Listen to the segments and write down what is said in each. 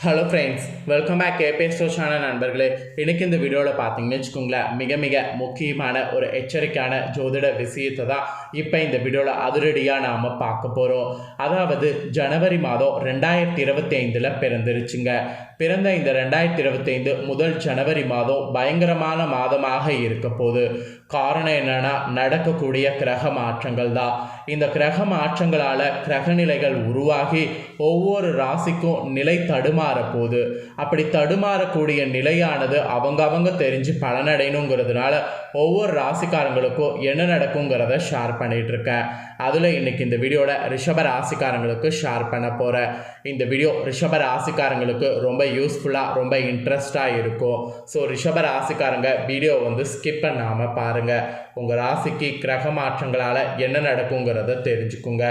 Hello friends, welcome back K P S channel நண்பர்களே. இன்றைக்கி இந்த வீடியோவில் பார்த்தீங்கன்னு வச்சுக்கோங்களேன், மிக முக்கியமான ஒரு எச்சரிக்கையான ஜோதிட விஷயத்தை தான் இப்போ இந்த வீடியோவில் அதிரடியாக நாம் பார்க்க போகிறோம். அதாவது ஜனவரி மாதம் 2025 பிறந்துருச்சுங்க. பிறந்த இந்த 2025 முதல் ஜனவரி மாதம் பயங்கரமான மாதமாக இருக்க போகுது. காரணம் என்னென்னா, நடக்கக்கூடிய கிரக மாற்றங்கள் தான். இந்த கிரக மாற்றங்களால் கிரகநிலைகள் உருவாகி ஒவ்வொரு ராசிக்கும் நிலை தடுமாற போகுது. அப்படி தடுமாறக்கூடிய நிலையானது அவங்க தெரிஞ்சு பலனடையணுங்கிறதுனால ஒவ்வொரு ராசிக்காரங்களுக்கும் என்ன நடக்குங்கிறத ஷேர் பண்ணிகிட்டு இருக்கேன். அதில் இன்றைக்கி இந்த வீடியோவில் ரிஷப ராசிக்காரங்களுக்கு ஷேர் பண்ண போகிறேன். இந்த வீடியோ ரிஷப ராசிக்காரங்களுக்கு ரொம்ப யூஸ்ஃபுல்லாக ரொம்ப இன்ட்ரெஸ்டாக இருக்கும். ஸோ ரிஷப ராசிக்காரங்க வீடியோ ஸ்கிப் பண்ணாமல் பாருங்கள். உங்கள் ராசிக்கு கிரக மாற்றங்களால் என்ன நடக்குங்கிறத தெரிஞ்சுக்குங்க.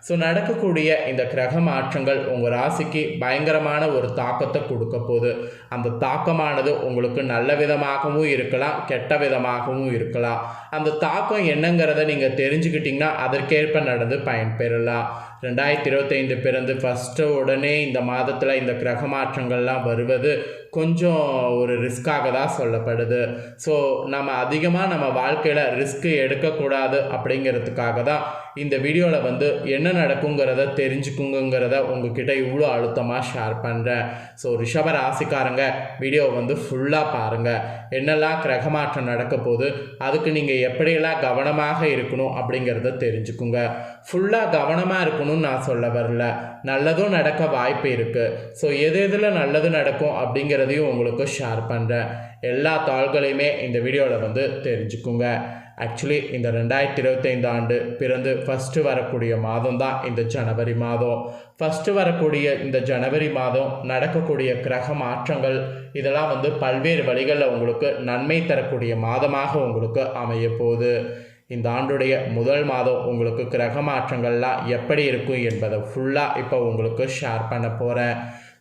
ஸோ நடக்கக்கூடிய இந்த கிரக மாற்றங்கள் உங்கள் ராசிக்கு பயங்கரமான ஒரு தாக்கத்தை கொடுக்க போகுது. அந்த தாக்கமானது உங்களுக்கு நல்ல விதமாகவும் இருக்கலாம், கெட்ட விதமாகவும் இருக்கலாம். அந்த தாக்கம் என்னங்கிறத நீங்கள் தெரிஞ்சுக்கிட்டிங்கன்னா அதற்கேற்ப நடந்து பயன்பெறலாம். 2025 பிறந்து ஃபஸ்ட்டு உடனே இந்த மாதத்தில் இந்த கிரக மாற்றங்கள்லாம் வருவது கொஞ்சம் ஒரு ரிஸ்க்காக தான் சொல்லப்படுது. ஸோ நம்ம அதிகமாக நம்ம வாழ்க்கையில் ரிஸ்க்கு எடுக்கக்கூடாது அப்படிங்கிறதுக்காக தான் இந்த வீடியோவில் என்ன நடக்குங்கிறத தெரிஞ்சுக்குங்கிறத உங்ககிட்ட இவ்வளோ அழுத்தமாக ஷேர் பண்ணுறேன். ஸோ ரிஷப ராசிக்காரங்க வீடியோ ஃபுல்லாக பாருங்கள். என்னெல்லாம் கிரக மாற்றம் நடக்க போகுது, அதுக்கு நீங்கள் எப்படியெல்லாம் கவனமாக இருக்கணும் அப்படிங்கிறத தெரிஞ்சுக்குங்க. ஃபுல்லாக கவனமாக இருக்கணும்னு நான் சொல்ல வரல, நல்லதும் நடக்க வாய்ப்பு இருக்குது. ஸோ எதில் நல்லது நடக்கும் அப்படிங்கிறதையும் உங்களுக்கு ஷேர் பண்ணுறேன். எல்லா தாள்களையுமே இந்த வீடியோவில் தெரிஞ்சுக்குங்க. ஆக்சுவலி இந்த 2025 ஆண்டு பிறந்து ஃபஸ்ட்டு வரக்கூடிய மாதம் தான் இந்த ஜனவரி மாதம். ஃபஸ்ட்டு வரக்கூடிய இந்த ஜனவரி மாதம் நடக்கக்கூடிய கிரக மாற்றங்கள் இதெல்லாம் பல்வேறு வழிகளில் உங்களுக்கு நன்மை தரக்கூடிய மாதமாக உங்களுக்கு அமைய போகுது. இந்த ஆண்டுடைய முதல் மாதம் உங்களுக்கு கிரக மாற்றங்கள்லாம் எப்படி இருக்கும் என்பதை ஃபுல்லாக இப்போ உங்களுக்கு ஷேர் பண்ண போகிறேன்.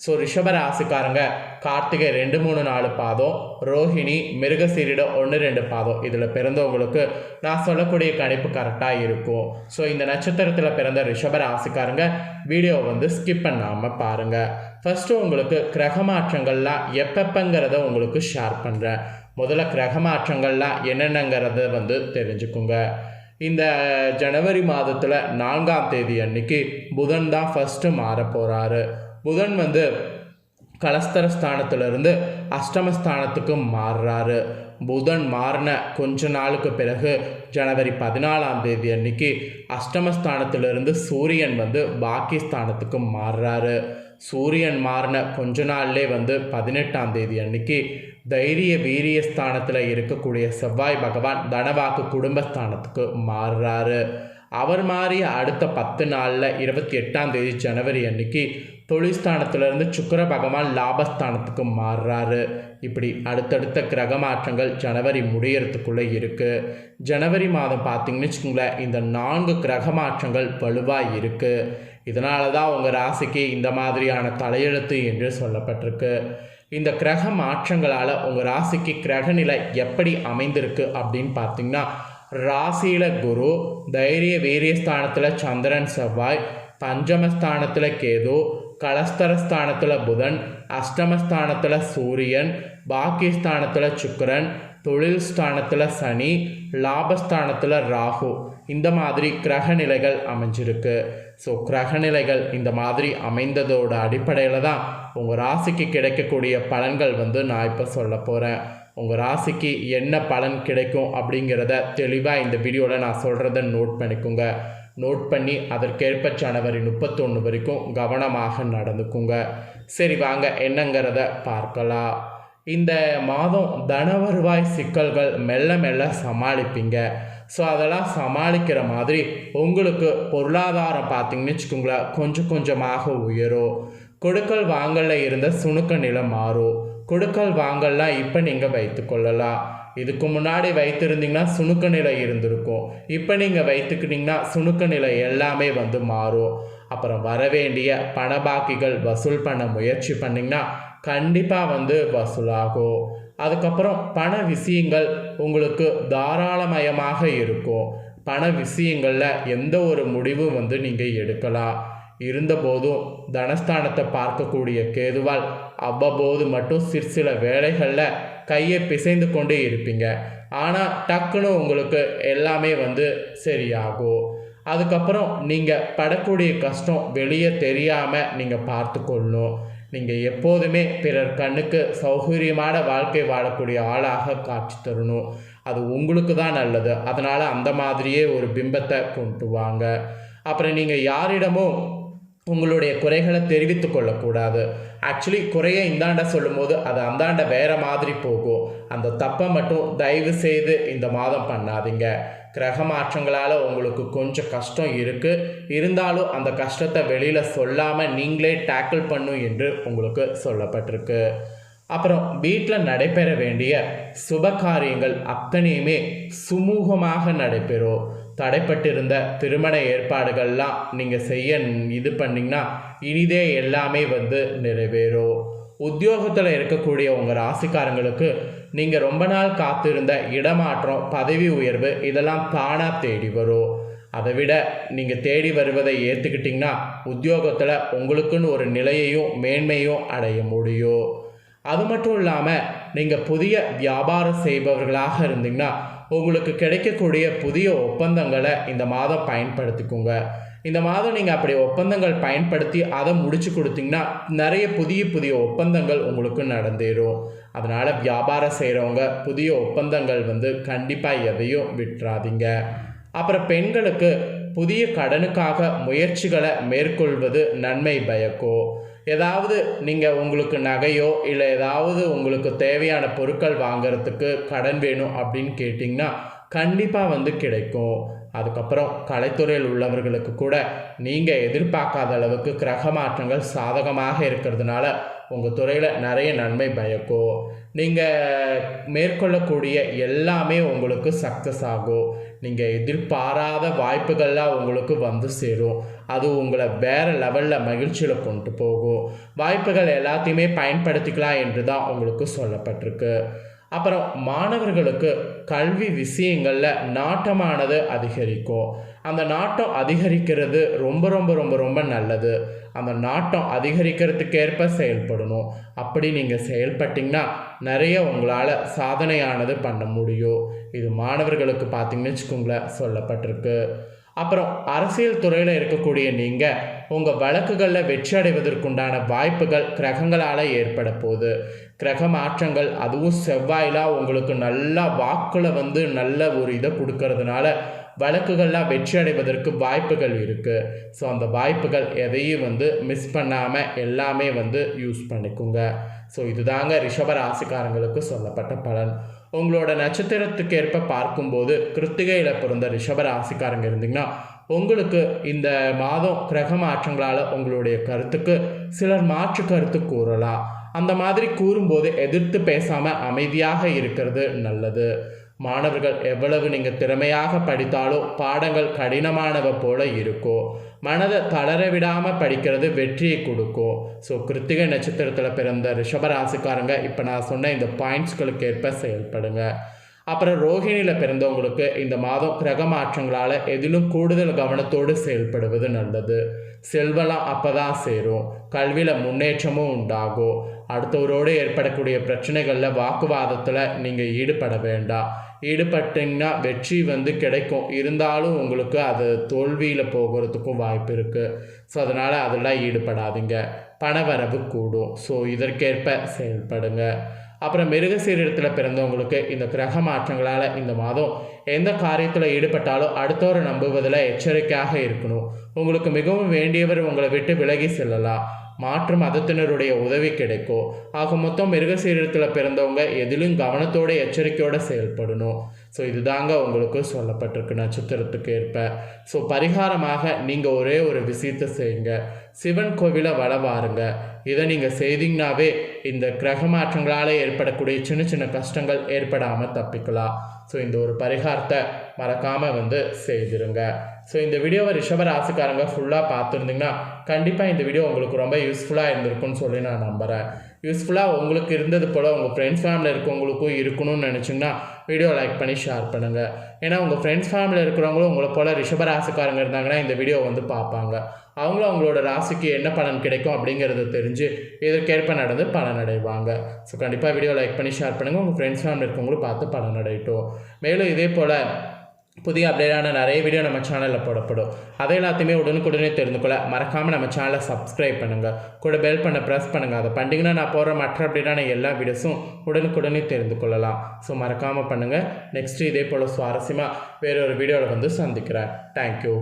ஸோ ரிஷப ராசிக்காரங்க கார்த்திகை 2, 3, 4 பாதம், ரோஹிணி, மிருகசீரிடம் 1, 2 பாதம் இதில் பிறந்தவங்களுக்கு நான் சொல்லக்கூடிய கணிப்பு கரெக்டாக இருக்கும். ஸோ இந்த நட்சத்திரத்தில் பிறந்த ரிஷப ராசிக்காரங்க வீடியோ ஸ்கிப் பண்ணாமல் பாருங்கள். ஃபஸ்ட்டு உங்களுக்கு கிரக மாற்றங்கள்லாம் எப்பப்பங்கிறத உங்களுக்கு ஷேர் பண்ணுறேன். முதல்ல கிரக மாற்றங்கள்லாம் என்னென்னங்கிறத தெரிஞ்சுக்குங்க. இந்த ஜனவரி மாதத்தில் 4ஆம் தேதி அன்னைக்கு புதன் தான் ஃபஸ்ட்டு மாற போகிறாரு. புதன் கலஸ்தரஸ்தானத்திலிருந்து அஷ்டமஸ்தானத்துக்கு மாறுறாரு. புதன் மாறின கொஞ்ச நாளுக்கு பிறகு ஜனவரி 14ஆம் தேதி அன்னைக்கு அஷ்டமஸ்தானத்திலிருந்து சூரியன் பாக்கியஸ்தானத்துக்கு மாறுறாரு. சூரியன் மாறின கொஞ்ச நாள்லே 18ஆம் தேதி அன்னைக்கு தைரிய வீரியஸ்தானத்தில் இருக்கக்கூடிய செவ்வாய் பகவான் தனவாக்கு குடும்பஸ்தானத்துக்கு மாறுறாரு. அவர் மாறி அடுத்த 10 நாளில் 28ஆம் தேதி ஜனவரி அன்னைக்கு தொழில்ஸ்தானத்திலிருந்து சுக்கிர பகவான் லாபஸ்தானத்துக்கு மாறுறாரு. இப்படி அடுத்தடுத்த கிரக மாற்றங்கள் ஜனவரி முடியறதுக்குள்ளே இருக்குது. ஜனவரி மாதம் பார்த்திங்கன்னு வச்சுக்கோங்களேன், இந்த 4 கிரக மாற்றங்கள் வலுவாக இருக்குது. இதனால தான் உங்கள் ராசிக்கு இந்த மாதிரியான தலையெழுத்து என்று சொல்லப்பட்டிருக்கு. இந்த கிரக மாற்றங்களால் உங்கள் ராசிக்கு கிரகநிலை எப்படி அமைந்திருக்கு அப்படின்னு பார்த்திங்கன்னா, ராசியில் குரு, தைரிய வீரியஸ்தானத்தில் சந்திரன் செவ்வாய், பஞ்சமஸ்தானத்தில் கேது, கலஸ்தரஸ்தானத்தில் புதன், அஷ்டமஸ்தானத்தில் சூரியன், பாக்கியஸ்தானத்தில் சுக்கிரன், தொழில் ஸ்தானத்தில் சனி, லாபஸ்தானத்தில் ராகு இந்த மாதிரி கிரகநிலைகள் அமைஞ்சிருக்கு. ஸோ கிரகநிலைகள் இந்த மாதிரி அமைந்ததோட அடிப்படையில் தான் உங்கள் ராசிக்கு கிடைக்கக்கூடிய பலன்கள் நான் இப்போ சொல்ல போகிறேன். உங்கள் ராசிக்கு என்ன பலன் கிடைக்கும் அப்படிங்கிறத தெளிவாக இந்த வீடியோவில் நான் சொல்கிறத நோட் பண்ணிக்கோங்க. நோட் பண்ணி அதற்கேற்ப ஜனவரி 31 வரைக்கும் கவனமாக நடந்துக்குங்க. சரி, வாங்க என்னங்கிறத பார்க்கலாம். இந்த மாதம் தன வருவாய் சிக்கல்கள் மெல்ல சமாளிப்பீங்க. ஸோ அதெல்லாம் சமாளிக்கிற மாதிரி உங்களுக்கு பொருளாதாரம் பார்த்திங்கன்னு வச்சுக்கோங்களேன், கொஞ்சமாக உயரும். கொடுக்கல் வாங்கலில் இருந்த சுணுக்க நிலை மாறும். கொடுக்கல் வாங்கல்லாம் இப்போ நீங்கள் வைத்து கொள்ளலாம். இதுக்கு முன்னாடி வைத்திருந்தீங்கன்னா சுணுக்க நிலை இருந்திருக்கும். இப்போ நீங்கள் வைத்துக்கிட்டிங்கன்னா சுணுக்க நிலை எல்லாமே மாறும். அப்புறம் வரவேண்டிய பண பாக்கிகள் வசூல் பண்ண முயற்சி பண்ணிங்கன்னா கண்டிப்பாக வசூலாகும். அதுக்கப்புறம் பண விஷயங்கள் உங்களுக்கு தாராளமயமாக இருக்கும். பண விஷயங்களில் எந்த ஒரு முடிவும் நீங்கள் எடுக்கலாம். இருந்தபோதும் தனஸ்தானத்தை பார்க்கக்கூடிய கேதுவால் அவ்வப்போது மட்டும் சிற்சில வேலைகளில் கையை பிசைந்து கொண்டே இருப்பீங்க. ஆனால் டக்குன்னு உங்களுக்கு எல்லாமே சரியாகும். அதுக்கப்புறம் நீங்கள் படக்கூடிய கஷ்டம் வெளியே தெரியாமல் நீங்கள் பார்த்து கொள்ளணும். நீங்கள் எப்போதுமே பிறர் கண்ணுக்கு சௌகரியமான வாழ்க்கை வாழக்கூடிய ஆளாக காட்சி தரணும். அது உங்களுக்கு தான் நல்லது. அதனால் அந்த மாதிரியே ஒரு பிம்பத்தை கொண்டு வாங்க. அப்புறம் நீங்கள் யாரிடமும் உங்களுடைய குறைகளை தெரிவித்து கொள்ளக்கூடாது. ஆக்சுவலி குறையை இந்தாண்ட சொல்லும் போது அது அந்தாண்ட வேற மாதிரி போகும். அந்த தப்பை மட்டும் தயவு செய்து இந்த மாதம் பண்ணாதீங்க. கிரக மாற்றங்களால் உங்களுக்கு கொஞ்சம் கஷ்டம் இருக்குது. இருந்தாலும் அந்த கஷ்டத்தை வெளியில் சொல்லாமல் நீங்களே டேக்கிள் பண்ணும் என்று உங்களுக்கு சொல்லப்பட்டிருக்கு. அப்புறம் வீட்டில் நடைபெற வேண்டிய சுப காரியங்கள் அத்தனையுமே சுமூகமாக நடைபெறும். தடைப்பட்டிருந்த திருமண ஏற்பாடுகள்லாம் நீங்கள் செய்ய இது பண்ணிங்கன்னா இனிதே எல்லாமே நிறைவேறும். உத்தியோகத்தில் இருக்கக்கூடிய உங்கள் ராசிக்காரங்களுக்கு நீங்கள் ரொம்ப நாள் காத்திருந்த இடமாற்றம், பதவி உயர்வு இதெல்லாம் தானாக தேடி வரும். அதை விட நீங்கள் தேடி வருவதை ஏற்றுக்கிட்டிங்கன்னா உத்தியோகத்தில் உங்களுக்குன்னு ஒரு நிலையையும் மேன்மையும் அடைய முடியும். அது மட்டும் இல்லாமல் நீங்கள் புதிய வியாபாரம் செய்பவர்களாக இருந்தீங்கன்னா உங்களுக்கு கிடைக்கக்கூடிய புதிய ஒப்பந்தங்களை இந்த மாதம் பயன்படுத்திக்கோங்க. இந்த மாதம் நீங்கள் அப்படி ஒப்பந்தங்கள் பயன்படுத்தி அதை முடிச்சு கொடுத்தீங்கன்னா நிறைய புதிய புதிய ஒப்பந்தங்கள் உங்களுக்கு நடந்தேறும். அதனால் வியாபாரம் செய்கிறவங்க புதிய ஒப்பந்தங்கள் கண்டிப்பாக எதையும் விட்டுறாதீங்க. அப்புறம் பெண்களுக்கு புதிய கடனுக்காக முயற்சிகளை மேற்கொள்வது நன்மை பயக்கும். ஏதாவது நீங்கள் உங்களுக்கு நகையோ இல்லை ஏதாவது உங்களுக்கு தேவையான பொருட்கள் வாங்கிறதுக்கு கடன் வேணும் அப்படின்னு கேட்டிங்கன்னா கண்டிப்பாக கிடைக்கும். அதுக்கப்புறம் கலைத்துறையில் உள்ளவர்களுக்கு கூட நீங்கள் எதிர்பார்க்காத அளவுக்கு கிரக மாற்றங்கள் சாதகமாக இருக்கிறதுனால உங்கள் துறையில் நிறைய நன்மை பயக்கும். நீங்கள் மேற்கொள்ளக்கூடிய எல்லாமே உங்களுக்கு சக்ஸஸ் ஆகும். நீங்கள் எதிர்பாராத வாய்ப்புகள்லாம் உங்களுக்கு சேரும். அது உங்களை வேறு லெவலில் மகிழ்ச்சியில் கொண்டு போகும். வாய்ப்புகள் எல்லாத்தையுமே பயன்படுத்திக்கலாம் என்று தான் உங்களுக்கு சொல்லப்பட்டிருக்கு. அப்புறம் மாணவர்களுக்கு கல்வி விஷயங்களில் நாட்டமானது அதிகரிக்கும். அந்த நாட்டம் அதிகரிக்கிறது ரொம்ப ரொம்ப ரொம்ப ரொம்ப நல்லது. அந்த நாட்டம் அதிகரிக்கிறதுக்கேற்ப செயல்படணும். அப்படி நீங்கள் செயல்பட்டிங்கன்னா நிறைய உங்களால் சாதனையானது பண்ண முடியும். இது மாணவர்களுக்கு பார்த்தீங்கன்னு வச்சுக்கோங்களேன் சொல்லப்பட்டிருக்கு. அப்புறம் அரசியல் துறையில் இருக்கக்கூடிய நீங்கள் உங்கள் வழக்குகளில் வெற்றி அடைவதற்குண்டான வாய்ப்புகள் கிரகங்களால் ஏற்பட போகுது. கிரக மாற்றங்கள் அதுவும் செவ்வாயிலாம் உங்களுக்கு நல்லா வாக்கில் நல்ல ஒரு இதை கொடுக்கறதுனால வழக்குகள்லாம் வெற்றி அடைவதற்கு வாய்ப்புகள் இருக்குது. ஸோ அந்த வாய்ப்புகள் எதையும் மிஸ் பண்ணாமல் எல்லாமே யூஸ் பண்ணிக்கோங்க. ஸோ இதுதாங்க ரிஷப ராசிக்காரங்களுக்கு சொல்லப்பட்ட பலன். உங்களோட நட்சத்திரத்துக்கு ஏற்ப பார்க்கும்போது கிருத்திகையில் பிறந்த ரிஷப ராசிக்காரங்க இருந்தீங்கன்னா உங்களுக்கு இந்த மாதம் கிரக மாற்றங்களால் உங்களுடைய கருத்துக்கு சிலர் மாற்று கருத்து கூறலாம். அந்த மாதிரி கூறும்போது எதிர்த்து பேசாமல் அமைதியாக இருக்கிறது நல்லது. மாணவர்கள் எவ்வளவு நீங்கள் திறமையாக படித்தாலும் பாடங்கள் கடினமானவை போல இருக்கும். மனதை தளர விடாமல் படிக்கிறது வெற்றியை கொடுக்கும். ஸோ கிருத்திகை நட்சத்திரத்தில் பிறந்த ரிஷபராசிக்காரங்க இப்போ நான் சொன்ன இந்த பாயிண்ட்ஸ்களுக்கு ஏற்ப செயல்படுங்க. அப்புறம் ரோஹிணியில் பிறந்தவங்களுக்கு இந்த மாதம் கிரக மாற்றங்களால் எதிலும் கூடுதல் கவனத்தோடு செயல்படுவது நல்லது. செல்வலாம் அப்போ தான் சேரும். கல்வியில் முன்னேற்றமும் உண்டாகும். அடுத்தவரோடு ஏற்படக்கூடிய பிரச்சனைகளில் வாக்குவாதத்தில் நீங்கள் ஈடுபட வேண்டாம். ஈடுபட்டிங்கன்னா வெற்றி கிடைக்கும். இருந்தாலும் உங்களுக்கு அது தோல்வியில் போகிறதுக்கும் வாய்ப்பு இருக்குது. ஸோ அதனால் அதெல்லாம் ஈடுபடாதீங்க. பணவரவு கூடும். ஸோ இதற்கேற்ப செயல்படுங்க. அப்புறம் மிருகசீரிடத்தில் பிறந்தவங்களுக்கு இந்த கிரக மாற்றங்களால் இந்த மாதம் எந்த காரியத்தில் ஈடுபட்டாலும் அடுத்தவரை நம்புவதில் எச்சரிக்கையாக இருக்கணும். உங்களுக்கு மிகவும் வேண்டியவர் உங்களை விட்டு விலகி செல்லலாம். மாற்று மதத்தினருடைய உதவி கிடைக்கும். ஆக மொத்தம் மிருகசீரிடத்தில் பிறந்தவங்க எதிலும் கவனத்தோடு எச்சரிக்கையோடு செயல்படணும். ஸோ இதுதாங்க உங்களுக்கு சொல்லப்பட்டிருக்கு நட்சத்திரத்துக்கு ஏற்ப. ஸோ பரிகாரமாக நீங்கள் ஒரே ஒரு விஷயத்தை செய்யுங்க. சிவன் கோவிலை வாருங்க. இதை நீங்கள் செய்தீங்கன்னாவே இந்த கிரக மாற்றங்களால் ஏற்படக்கூடிய சின்ன சின்ன கஷ்டங்கள் ஏற்படாமல் தப்பிக்கலாம். ஸோ இந்த ஒரு பரிகாரத்தை மறக்காமல் செய்திருங்க. ஸோ இந்த வீடியோவை ரிஷப ராசிக்காரங்க ஃபுல்லாக பார்த்துருந்தீங்கன்னா கண்டிப்பாக இந்த வீடியோ உங்களுக்கு ரொம்ப யூஸ்ஃபுல்லாக இருந்திருக்குன்னு சொல்லி நான் நம்புகிறேன். யூஸ்ஃபுல்லாக உங்களுக்கு இருந்தது போல் உங்கள் ஃப்ரெண்ட்ஸ் ஃபேமிலியில் இருக்கவங்களுக்கும் இருக்கணும்னு நினச்சிங்கன்னா வீடியோ லைக் பண்ணி ஷேர் பண்ணுங்கள். ஏன்னா உங்கள் ஃப்ரெண்ட்ஸ் ஃபேமிலியில் இருக்கிறவங்களும் உங்களை போல் ரிஷப ராசிக்காரங்க இருந்தாங்கன்னா இந்த வீடியோ வந்து பார்ப்பாங்க. அவங்களும் அவங்களோட ராசிக்கு என்ன பலன் கிடைக்கும் அப்படிங்கிறத தெரிஞ்சு இதற்கேற்ப நடந்து பலனடைவாங்க. ஸோ கண்டிப்பாக வீடியோ லைக் பண்ணி ஷேர் பண்ணுங்கள். உங்கள் ஃப்ரெண்ட்ஸ் ஃபேமிலி இருக்கவங்களும் பார்த்து பலனடையட்டும். மேலும் இதே போல் புதிய அப்டேட்டான நிறைய வீடியோ நம்ம சேனலில் போடப்படும். அதை எல்லாத்தையுமே உடனுக்குடனே தெரிந்து கொள்ள மறக்காமல் நம்ம சேனலை சப்ஸ்கிரைப் பண்ணுங்கள். கூட பெல் பண்ண ப்ரெஸ் பண்ணுங்கள். அதை பண்ணிங்கன்னா நான் போடுற மற்ற அப்டேட்டான எல்லா வீடியோஸும் உடனுக்குடனே தெரிந்து கொள்ளலாம். ஸோ மறக்காமல் பண்ணுங்கள். நெக்ஸ்ட்டு இதே போல் சுவாரஸ்யமாக வேறொரு வீடியோவில் வந்து சந்திக்கிறேன். தேங்க்யூ.